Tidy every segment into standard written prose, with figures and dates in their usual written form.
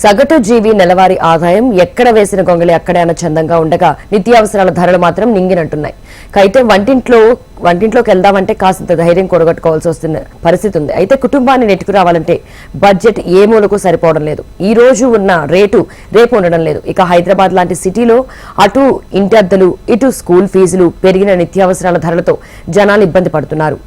సగటు జీవి నెలవారీ ఆదాయం ఎక్కడ వేసిన గొంగళి అక్కడే అన్న చందంగా ఉండగా నిత్యావసరాల ధరలు మాత్రం నింగినంటున్నాయి. అయితే వంటింట్లోకి వెళ్దామంటే కాసింత ధైర్యం కూడగట్టుకోవాల్సి వస్తున్న పరిస్థితి ఉంది. అయితే కుటుంబాన్ని నెట్టుకురావాలంటే బడ్జెట్ ఏ మూలకు సరిపోవడం లేదు. ఈ రోజు ఉన్న రేటు రేపు ఉండడం లేదు. ఇక హైదరాబాద్ లాంటి సిటీలో అటు ఇంటి అద్దెలు ఇటు స్కూల్ ఫీజులు పెరిగిన నిత్యావసరాల ధరలతో జనాలు ఇబ్బంది పడుతున్నారు.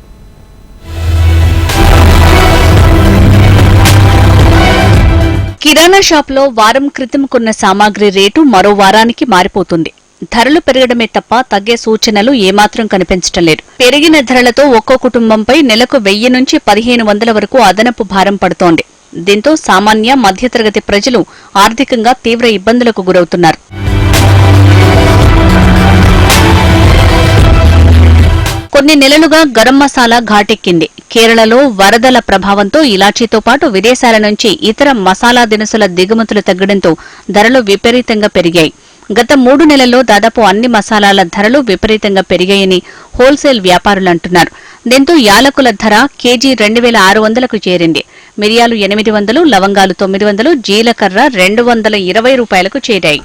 కిరాణా షాప్లో వారం క్రితం కొన్న సామాగ్రి రేటు మరో వారానికి మారిపోతుంది. ధరలు పెరగడమే తప్ప తగ్గే సూచనలు ఏమాత్రం కనిపించడం లేదు. పెరిగిన ధరలతో ఒక్కో కుటుంబంపై నెలకు 1000 నుంచి 1500 వరకు అదనపు భారం పడుతోంది. దీంతో సామాన్య మధ్యతరగతి ప్రజలు ఆర్థికంగా తీవ్ర ఇబ్బందులకు గురవుతున్నారు. కొన్ని నెలలుగా గరం మసాలా ఘాటెక్కింది. కేరళలో వరదల ప్రభావంతో ఇలాచీతో పాటు విదేశాల నుంచి ఇతర మసాలా దినుసుల దిగుమతులు తగ్గడంతో ధరలు విపరీతంగా పెరిగాయి. గత 3 నెలల్లో దాదాపు అన్ని మసాలాల ధరలు విపరీతంగా పెరిగాయని హోల్సేల్ వ్యాపారులు అంటున్నారు. దీంతో యాలకుల ధర కేజీ 2600కు చేరింది. మిరియాలు 800, లవంగాలు 900, జీలకర్ర 220 రూపాయలకు చేరాయి.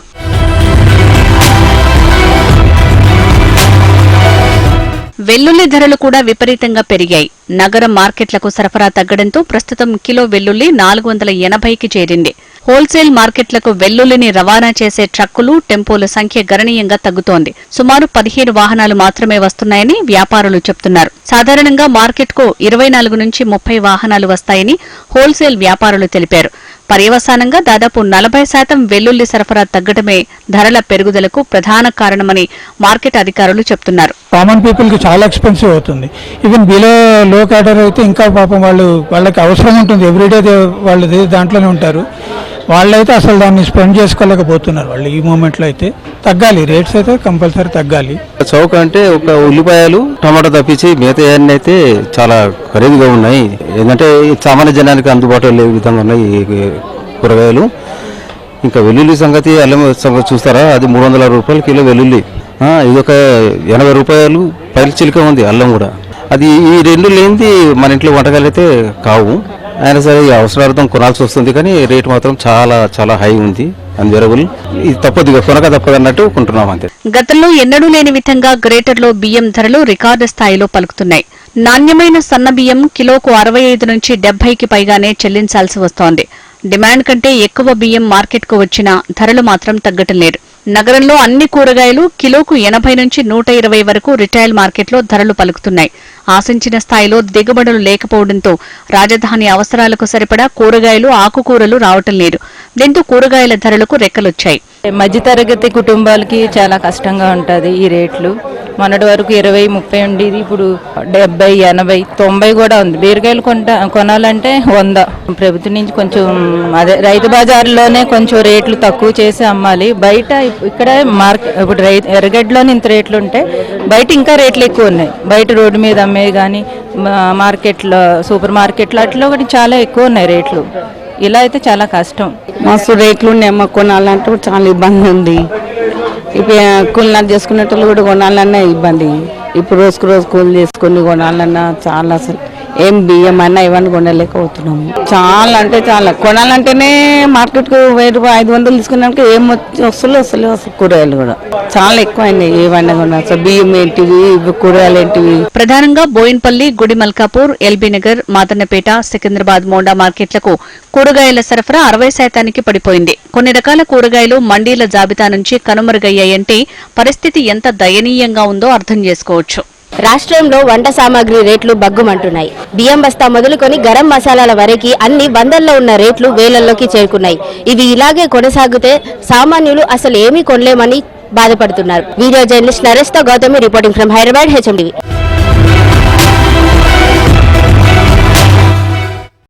వెల్లుల్లి ధరలు కూడా విపరీతంగా పెరిగాయి. నగర మార్కెట్లకు సరఫరా తగ్గడంతో ప్రస్తుతం కిలో వెల్లుల్లి 480కి చేరింది. హోల్సేల్ మార్కెట్లకు వెల్లుల్లిని రవాణా చేసే ట్రక్కులు, టెంపోల సంఖ్య గణనీయంగా తగ్గుతోంది. సుమారు 15 వాహనాలు మాత్రమే వస్తున్నాయని వ్యాపారులు చెబుతున్నారు. సాధారణంగా మార్కెట్కు 24 నుంచి 30 వాహనాలు వస్తాయని హోల్సేల్ వ్యాపారులు తెలిపారు. పర్యవసానంగా దాదాపు 40% వెల్లుల్లి సరఫరా తగ్గడమే ధరల పెరుగుదలకు ప్రధాన కారణమని మార్కెట్ అధికారులు చెబుతున్నారు. కామన్ పీపుల్ కి చాలా ఎక్స్పెన్సివ్ అవుతుంది. ఈవెన్ బిలో లో క్యాటర్ అయితే ఇంకా పాపం వాళ్ళకి అవసరం ఉంటుంది. ఎవ్రీడే వాళ్ళు దాంట్లోనే ఉంటారు. వాళ్ళైతే అసలు దాన్ని స్పెండ్ చేసుకోలేకపోతున్నారు. వాళ్ళు ఈ మూమెంట్లో అయితే తగ్గాలి, రేట్స్ అయితే కంపల్సరీ తగ్గాలి. చౌక అంటే ఒక ఉల్లిపాయలు, టమాటా తప్పించి మిగతా అన్ని అయితే చాలా ఖరీదుగా ఉన్నాయి. ఏంటంటే సామాన్య జనానికి అందుబాటులో లేని విధంగా ఉన్నాయి కూరగాయలు. ఇంకా వెల్లుల్లి సంగతి, అల్లం సంగతి చూస్తారా, అది 300 రూపాయలు కిలో వెల్లుల్లి. ఇది ఒక 80 రూపాయలు పైల చిలుక ఉంది. అల్లం కూడా అది ఈ రెండు లేనిది మన ఇంట్లో వంటకాలు అయితే కావు. అయినా సరే అవసరార్థం కొనాల్సి వస్తుంది, కానీ రేటు మాత్రం చాలా చాలా హై ఉంది. అన్వేరబుల్, ఇది తప్పదు, కొనక తప్పదు అన్నట్టు కొంటున్నాం అంతే. గతంలో ఎన్నడూ లేని విధంగా గ్రేటర్లో బియ్యం ధరలు రికార్డు స్థాయిలో పలుకుతున్నాయి. నాణ్యమైన సన్న బియ్యం కిలోకు 65 నుంచి 70కి పైగానే చెల్లించాల్సి వస్తోంది. డిమాండ్ కంటే ఎక్కువ బియ్యం మార్కెట్కు వచ్చినా ధరలు మాత్రం తగ్గటం లేదు. నగరంలో అన్ని కూరగాయలు కిలోకు 80 నుంచి 120 వరకు రిటైల్ మార్కెట్లో ధరలు పలుకుతున్నాయి. ఆశించిన స్థాయిలో దిగుబడులు లేకపోవడంతో రాజధాని అవసరాలకు సరిపడా కూరగాయలు, ఆకుకూరలు రావటం లేదు. దీంతో కూరగాయల ధరలకు రెక్కలొచ్చాయి. మధ్యతరగతి కుటుంబాలకి చాలా కష్టంగా ఉంటుంది ఈ రేట్లు. మొన్నటి వరకు 20-30 ఉండేది, ఇప్పుడు 70-80-90 కూడా ఉంది. బీరకాయలు కొనాలంటే 100. ప్రభుత్వం నుంచి కొంచెం అదే రైతు బజార్లోనే కొంచెం రేట్లు తక్కువ చేసి అమ్మాలి. బయట ఇక్కడ ఇప్పుడు ఎర్రగడ్డలోనే ఇంత రేట్లు ఉంటే బయట ఇంకా రేట్లు ఎక్కువ ఉన్నాయి. బయట రోడ్డు మీద అమ్మేవి కానీ మార్కెట్లో, సూపర్ మార్కెట్లో అట్లా ఒకటి చాలా ఎక్కువ ఉన్నాయి రేట్లు. ఇలా అయితే చాలా కష్టం. మస్తు రేట్లు ఉన్నాయి. అమ్మ కొనాలంటే చాలా ఇబ్బంది ఉంది. ఇప్పుడు కూలినాలు చేసుకునేటోళ్ళు కూడా కొనాలన్నా ఇబ్బంది. ఇప్పుడు రోజుకు రోజు కూలి చేసుకుని కొనాలన్నా చాలా, అసలు ఏం బియ్యం అన్నా ఇవన్నీ కొనలేకపోతున్నాము. చాలా అంటే చాలా కొనాలంటేనే మార్కెట్కు 1000-500 తీసుకున్నాక ఏం వస్తువులు అసలు కూరగాయలు కూడా చాలా ఎక్కువ అయినాయి. ఏవన్నా కూడా అసలు బియ్యం ఏంటివి, కూరగాయలు ఏంటివి. ప్రధానంగా బోయిన్పల్లి, గుడిమల్కాపూర్, ఎల్బీనగర్, మాదన్నపేట, సికింద్రాబాద్ మోండా మార్కెట్లకు కూరగాయల సరఫరా 60%కి పడిపోయింది. కొన్ని రకాల కూరగాయలు మండీల జాబితా నుంచి కనుమరుగయ్యాయంటే పరిస్థితి ఎంత దయనీయంగా ఉందో అర్థం చేసుకోవచ్చు. రాష్ట్రంలో వంట సామాగ్రి రేట్లు బగ్గుమంటున్నాయి. బియ్యం బస్తా మొదలుకొని గరం మసాలాల వరకు అన్ని 100ల్లో ఉన్న రేట్లు వేలల్లోకి చేరుకున్నాయి. ఇవి ఇలాగే కొనసాగితే సామాన్యులు అసలు ఏమీ కొనలేమని బాధపడుతున్నారు. వీడియో జర్నలిస్ట్ నరేష్తో Gautami reporting from Hyderabad, HMTV.